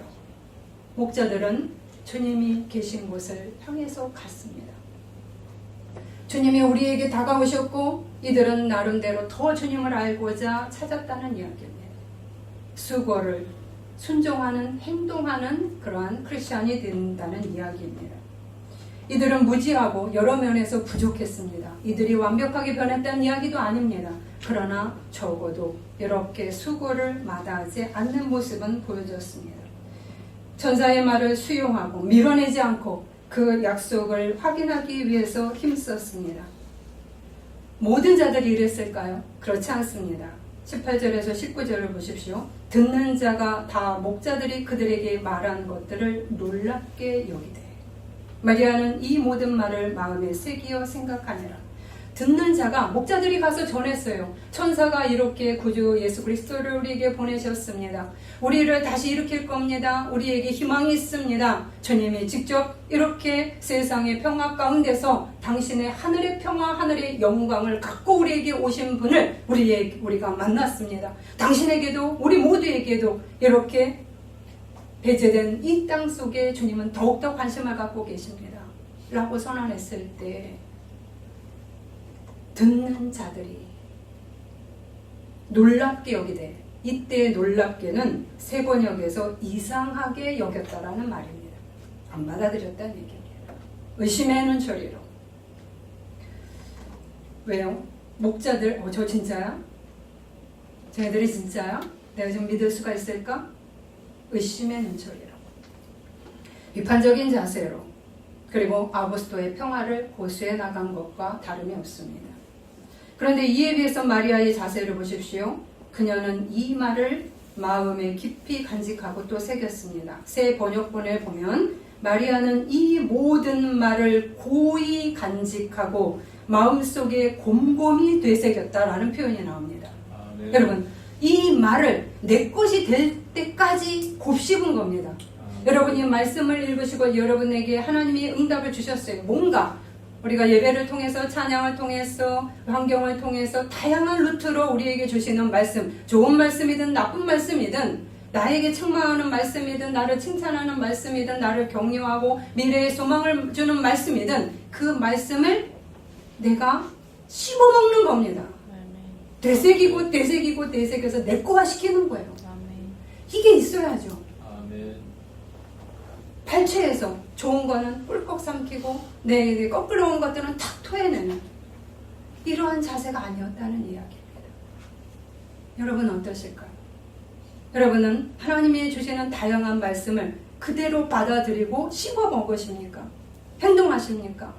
목자들은 주님이 계신 곳을 향해서 갔습니다. 주님이 우리에게 다가오셨고 이들은 나름대로 더 주님을 알고자 찾았다는 이야기입니다. 수고를 순종하는 행동하는 그러한 크리스천이 된다는 이야기입니다. 이들은 무지하고 여러 면에서 부족했습니다. 이들이 완벽하게 변했다는 이야기도 아닙니다. 그러나 적어도 이렇게 수고를 마다하지 않는 모습은 보여줬습니다. 천사의 말을 수용하고 밀어내지 않고 그 약속을 확인하기 위해서 힘썼습니다. 모든 자들이 이랬을까요? 그렇지 않습니다. 18절에서 19절을 보십시오. 듣는 자가 다 목자들이 그들에게 말한 것들을 놀랍게 여기되 마리아는 이 모든 말을 마음에 새기어 생각하니라. 듣는 자가 목자들이 가서 전했어요. 천사가 이렇게 구주 예수 그리스도를 우리에게 보내셨습니다. 우리를 다시 일으킬 겁니다. 우리에게 희망이 있습니다. 주님이 직접 이렇게 세상의 평화 가운데서 당신의 하늘의 평화, 하늘의 영광을 갖고 우리에게 오신 분을 우리가 만났습니다. 당신에게도 우리 모두에게도 이렇게 배제된 이 땅 속에 주님은 더욱더 관심을 갖고 계십니다. 라고 선언했을 때 듣는 자들이 놀랍게 여기되, 이때 놀랍게는 세 번역에서 이상하게 여겼다라는 말입니다. 안 받아들였다는 얘기입니다. 의심의 눈초리로. 왜요? 목자들, 저 진짜야? 쟤네들이 진짜야? 내가 좀 믿을 수가 있을까? 의심의 눈초리로. 비판적인 자세로. 그리고 아고스토의 평화를 고수해 나간 것과 다름이 없습니다. 그런데 이에 비해서 마리아의 자세를 보십시오. 그녀는 이 말을 마음에 깊이 간직하고 또 새겼습니다. 새 번역본에 보면 마리아는 이 모든 말을 고이 간직하고 마음속에 곰곰이 되새겼다라는 표현이 나옵니다. 네. 여러분, 이 말을 내 것이 될 때까지 곱씹은 겁니다. 여러분, 이 말씀을 읽으시고 여러분에게 하나님이 응답을 주셨어요. 뭔가 우리가 예배를 통해서, 찬양을 통해서, 환경을 통해서 다양한 루트로 우리에게 주시는 말씀, 좋은 말씀이든 나쁜 말씀이든, 나에게 책망하는 말씀이든, 나를 칭찬하는 말씀이든, 나를 격려하고 미래의 소망을 주는 말씀이든, 그 말씀을 내가 씹어먹는 겁니다. 되새기고 되새기고 되새겨서 내 거화 시키는 거예요. 이게 있어야죠. 발췌해서 좋은 거는 꿀꺽 삼키고 내 거꾸로 온 것들은 탁 토해내는 이러한 자세가 아니었다는 이야기입니다. 여러분 어떠실까요? 여러분은 하나님이 주시는 다양한 말씀을 그대로 받아들이고 씹어 먹으십니까? 행동하십니까?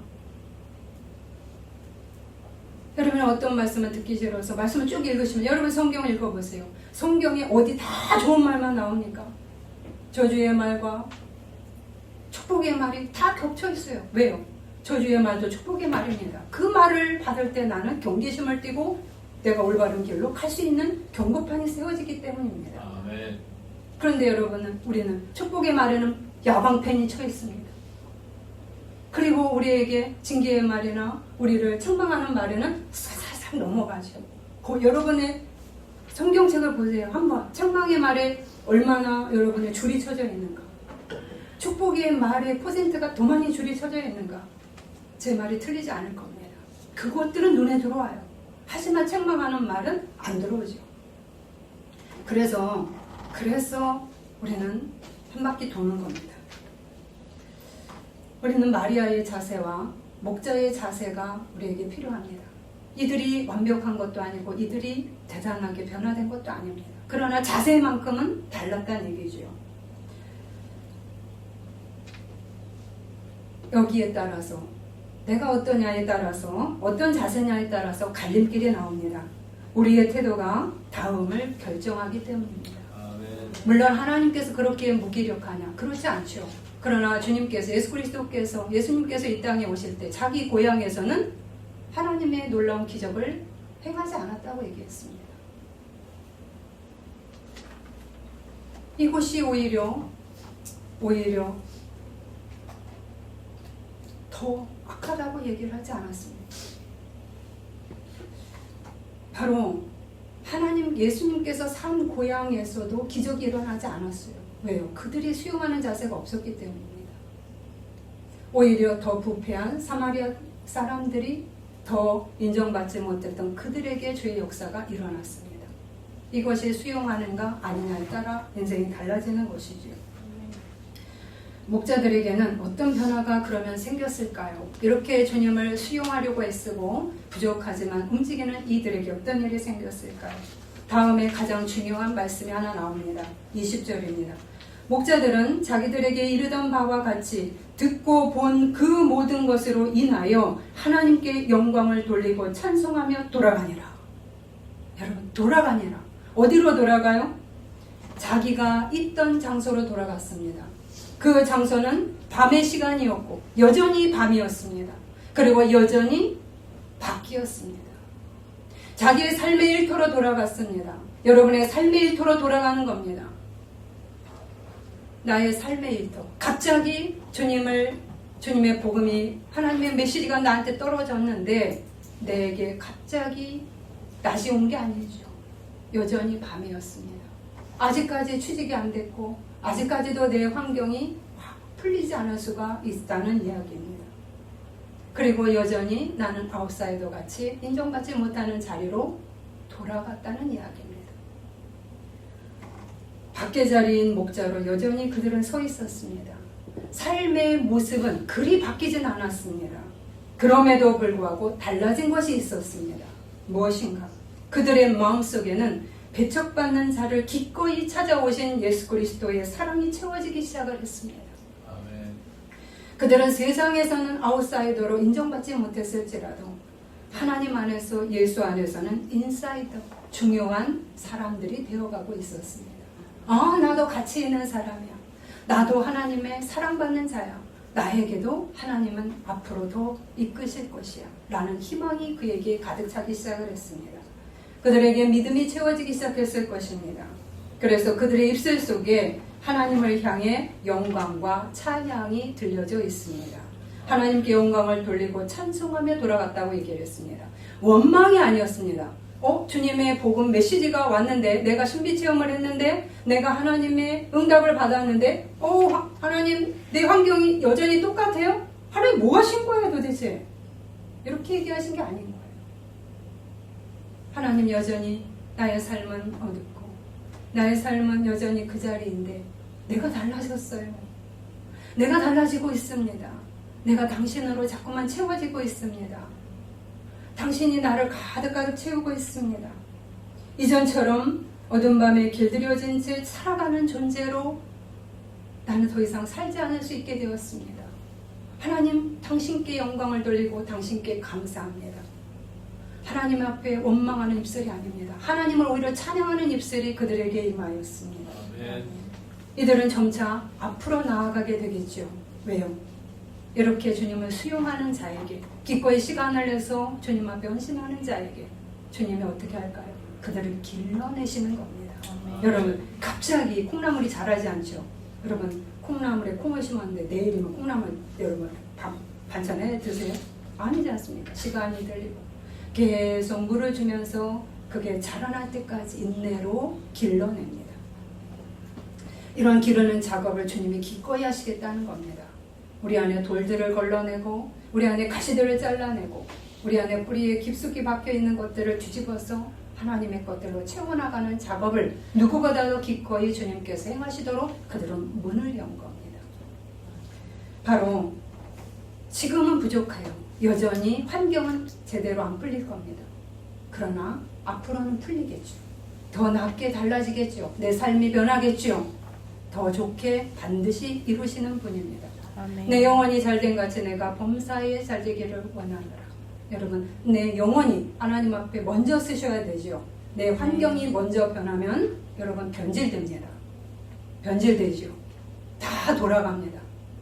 여러분은 어떤 말씀을 듣기 싫어서 말씀을 쭉 읽으시면, 여러분 성경을 읽어보세요. 성경에 어디 다 좋은 말만 나옵니까? 저주의 말과 축복의 말이 다 겹쳐 있어요. 왜요? 저주의 말도 축복의 말입니다. 그 말을 받을 때 나는 경계심을 띠고 내가 올바른 길로 갈 수 있는 경고판이 세워지기 때문입니다. 아멘. 그런데 여러분은, 우리는 축복의 말에는 야광펜이 쳐 있습니다. 그리고 우리에게 징계의 말이나 우리를 책망하는 말에는 살살 넘어가죠. 여러분의 성경책을 보세요. 한번 책망의 말에 얼마나 여러분의 줄이 쳐져 있는가, 축복의 말에 퍼센트가 더 많이 줄이 쳐져 있는가. 제 말이 틀리지 않을 겁니다. 그것들은 눈에 들어와요. 하지만 책망하는 말은 안 들어오죠. 그래서 우리는 한 바퀴 도는 겁니다. 우리는 마리아의 자세와 목자의 자세가 우리에게 필요합니다. 이들이 완벽한 것도 아니고 이들이 대단하게 변화된 것도 아닙니다. 그러나 자세만큼은 달랐다는 얘기죠. 여기에 따라서, 내가 어떠냐에 따라서, 어떤 자세냐에 따라서 갈림길이 나옵니다. 우리의 태도가 다음을 결정하기 때문입니다. 물론 하나님께서 그렇게 무기력하냐? 그렇지 않죠. 그러나 주님께서, 예수님께서 이 땅에 오실 때 자기 고향에서는 하나님의 놀라운 기적을 행하지 않았다고 얘기했습니다. 이곳이 오히려 더 악하다고 얘기를 하지 않았습니다. 바로 예수님께서 산 고향에서도 기적이 일어나지 않았어요. 왜요? 그들이 수용하는 자세가 없었기 때문입니다. 오히려 더 부패한 사마리아 사람들이 더 인정받지 못했던 그들에게 주의 역사가 일어났습니다. 이것이 수용하는가 아니냐에 따라 인생이 달라지는 것이지요. 목자들에게는 어떤 변화가 그러면 생겼을까요? 이렇게 주님을 수용하려고 애쓰고 부족하지만 움직이는 이들에게 어떤 일이 생겼을까요? 다음에 가장 중요한 말씀이 하나 나옵니다. 20절입니다. 목자들은 자기들에게 이르던 바와 같이 듣고 본 그 모든 것으로 인하여 하나님께 영광을 돌리고 찬송하며 돌아가니라. 여러분, 돌아가니라. 어디로 돌아가요? 자기가 있던 장소로 돌아갔습니다. 그 장소는 밤의 시간이었고 여전히 밤이었습니다. 그리고 여전히 밖이었습니다. 자기의 삶의 일터로 돌아갔습니다. 여러분의 삶의 일터로 돌아가는 겁니다. 나의 삶의 일터. 갑자기 주님의 복음이, 하나님의 메시지가 나한테 떨어졌는데 내게 갑자기 낮이 온 게 아니죠. 여전히 밤이었습니다. 아직까지 취직이 안 됐고 아직까지도 내 환경이 확 풀리지 않을 수가 있다는 이야기입니다. 그리고 여전히 나는 아웃사이더 같이 인정받지 못하는 자리로 돌아갔다는 이야기입니다. 밖에 자리인 목자로 여전히 그들은 서 있었습니다. 삶의 모습은 그리 바뀌진 않았습니다. 그럼에도 불구하고 달라진 것이 있었습니다. 무엇인가? 그들의 마음속에는 배척받는 자를 기꺼이 찾아오신 예수 그리스도의 사랑이 채워지기 시작을 했습니다. 아멘. 그들은 세상에서는 아웃사이더로 인정받지 못했을지라도 하나님 안에서, 예수 안에서는 인사이더, 중요한 사람들이 되어가고 있었습니다. 나도 가치 있는 사람이야. 나도 하나님의 사랑받는 자야. 나에게도 하나님은 앞으로 더 이끄실 것이야. 라는 희망이 그에게 가득 차기 시작을 했습니다. 그들에게 믿음이 채워지기 시작했을 것입니다. 그래서 그들의 입술 속에 하나님을 향해 영광과 찬양이 들려져 있습니다. 하나님께 영광을 돌리고 찬송하며 돌아갔다고 얘기를 했습니다. 원망이 아니었습니다. 주님의 복음 메시지가 왔는데, 내가 신비 체험을 했는데, 내가 하나님의 응답을 받았는데, 하나님 내 환경이 여전히 똑같아요? 하나님 뭐 하신 거예요 도대체? 이렇게 얘기하신 게 아닌 거예요. 하나님 여전히 나의 삶은 어둡고 나의 삶은 여전히 그 자리인데 내가 달라졌어요. 내가 달라지고 있습니다. 내가 당신으로 자꾸만 채워지고 있습니다. 당신이 나를 가득가득 채우고 있습니다. 이전처럼 어두운 밤에 길들여진 채 살아가는 존재로 나는 더 이상 살지 않을 수 있게 되었습니다. 하나님, 당신께 영광을 돌리고 당신께 감사합니다. 하나님 앞에 원망하는 입술이 아닙니다. 하나님을 오히려 찬양하는 입술이 그들에게 임하였습니다. 아멘. 이들은 점차 앞으로 나아가게 되겠죠. 왜요? 이렇게 주님을 수용하는 자에게, 기꺼이 시간을 내서 주님 앞에 헌신하는 자에게 주님이 어떻게 할까요? 그들을 길러내시는 겁니다. 아멘. 여러분, 갑자기 콩나물이 자라지 않죠. 여러분, 콩나물에 콩을 심었는데 내일이면 콩나물 여러분 반찬에 드세요? 아니지 않습니까? 시간이 들리고 계속 물을 주면서 그게 자라날 때까지 인내로 길러냅니다. 이런 기르는 작업을 주님이 기꺼이 하시겠다는 겁니다. 우리 안에 돌들을 걸러내고 우리 안에 가시들을 잘라내고 우리 안에 뿌리에 깊숙이 박혀있는 것들을 뒤집어서 하나님의 것들로 채워나가는 작업을 누구보다도 기꺼이 주님께서 행하시도록 그들은 문을 연 겁니다. 바로 지금은 부족해요. 여전히 환경은 제대로 안 풀릴 겁니다. 그러나 앞으로는 풀리겠죠. 더 낫게 달라지겠죠. 내 삶이 변하겠죠. 더 좋게 반드시 이루시는 분입니다. 아멘. 내 영혼이 잘된 같이 내가 범사에 잘되기를 원하노라. 여러분, 내 영혼이 하나님 앞에 먼저 쓰셔야 되죠. 내 환경이 먼저 변하면 여러분 변질됩니다. 변질되죠. 다 돌아갑니다.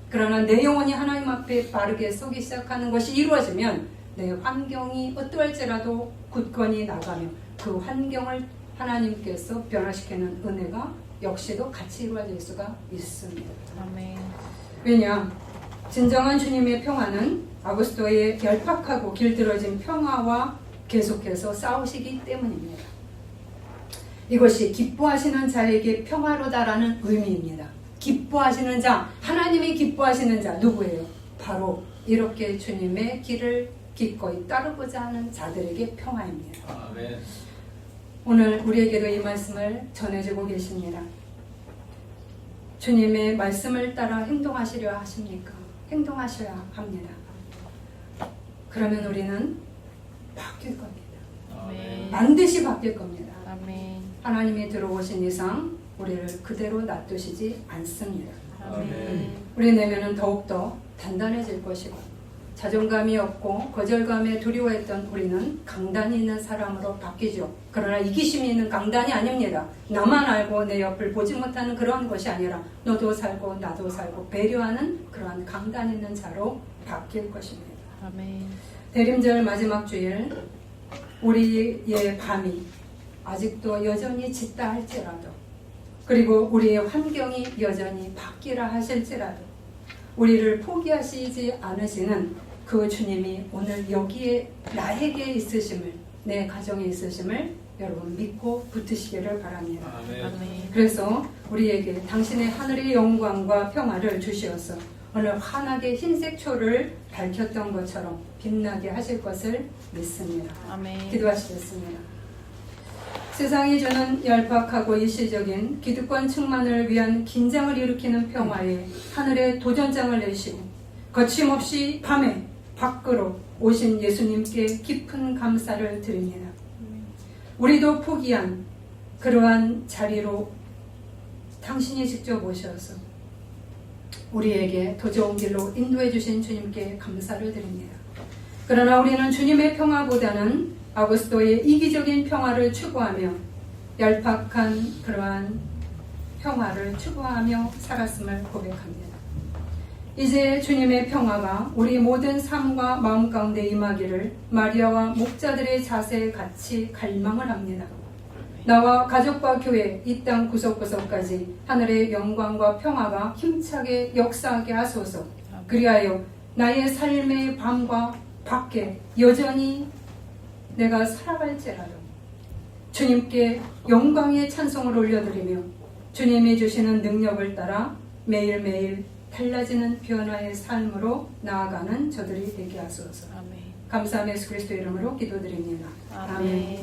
그러나 내 영혼이 하나님 앞에 바르게 서기 시작하는 것이 이루어지면 내 환경이 어떠할지라도 굳건히 나가며 그 환경을 하나님께서 변화시키는 은혜가 역시도 같이 이루어질 수가 있습니다. 아멘. 왜냐? 진정한 주님의 평화는 아구스토의 얄팍하고 길들어진 평화와 계속해서 싸우시기 때문입니다. 이것이 기뻐하시는 자에게 평화로다라는 의미입니다. 기뻐하시는 자, 하나님이 기뻐하시는 자 누구예요? 바로 이렇게 주님의 길을 기꺼이 따르고자 하는 자들에게 평화입니다. 아멘. 오늘 우리에게도 이 말씀을 전해주고 계십니다. 주님의 말씀을 따라 행동하시려 하십니까? 행동하셔야 합니다. 그러면 우리는 바뀔 겁니다. 아멘. 반드시 바뀔 겁니다. 아멘. 하나님이 들어오신 이상 우리를 그대로 놔두시지 않습니다. 아멘. 우리 내면은 더욱더 단단해질 것이고 자존감이 없고 거절감에 두려워했던 우리는 강단이 있는 사람으로 바뀌죠. 그러나 이기심이 있는 강단이 아닙니다. 나만 알고 내 옆을 보지 못하는 그런 것이 아니라 너도 살고 나도 살고 배려하는 그러한 강단 있는 자로 바뀔 것입니다. 아멘. 대림절 마지막 주일 우리의 밤이 아직도 여전히 짙다 할지라도 그리고 우리의 환경이 여전히 바뀌라 하실지라도 우리를 포기하시지 않으시는 그 주님이 오늘 여기에 나에게 있으심을 내 가정에 있으심을 여러분 믿고 붙으시기를 바랍니다. 아멘. 아멘. 그래서 우리에게 당신의 하늘의 영광과 평화를 주시어서 오늘 환하게 흰색 초를 밝혔던 것처럼 빛나게 하실 것을 믿습니다. 아멘. 기도하시겠습니다. 세상이 주는 얄팍하고 일시적인 기득권 충만을 위한 긴장을 일으키는 평화에 하늘의 도전장을 내시고 거침없이 밤에 밖으로 오신 예수님께 깊은 감사를 드립니다. 우리도 포기한 그러한 자리로 당신이 직접 오셔서 우리에게 더 좋은 길로 인도해 주신 주님께 감사를 드립니다. 그러나 우리는 주님의 평화보다는 아구스도의 이기적인 평화를 추구하며 얄팍한 그러한 평화를 추구하며 살았음을 고백합니다. 이제 주님의 평화가 우리 모든 삶과 마음 가운데 임하기를 마리아와 목자들의 자세에 같이 갈망을 합니다. 나와 가족과 교회, 이 땅 구석구석까지 하늘의 영광과 평화가 힘차게 역사하게 하소서. 그리하여 나의 삶의 밤과 밖에 여전히 내가 살아갈지라도 주님께 영광의 찬송을 올려드리며 주님이 주시는 능력을 따라 매일매일 달라지는 변화의 삶으로 나아가는 저들이 되게 하소서. 아멘. 감사하며 예수 그리스도 이름으로 기도드립니다. 아멘.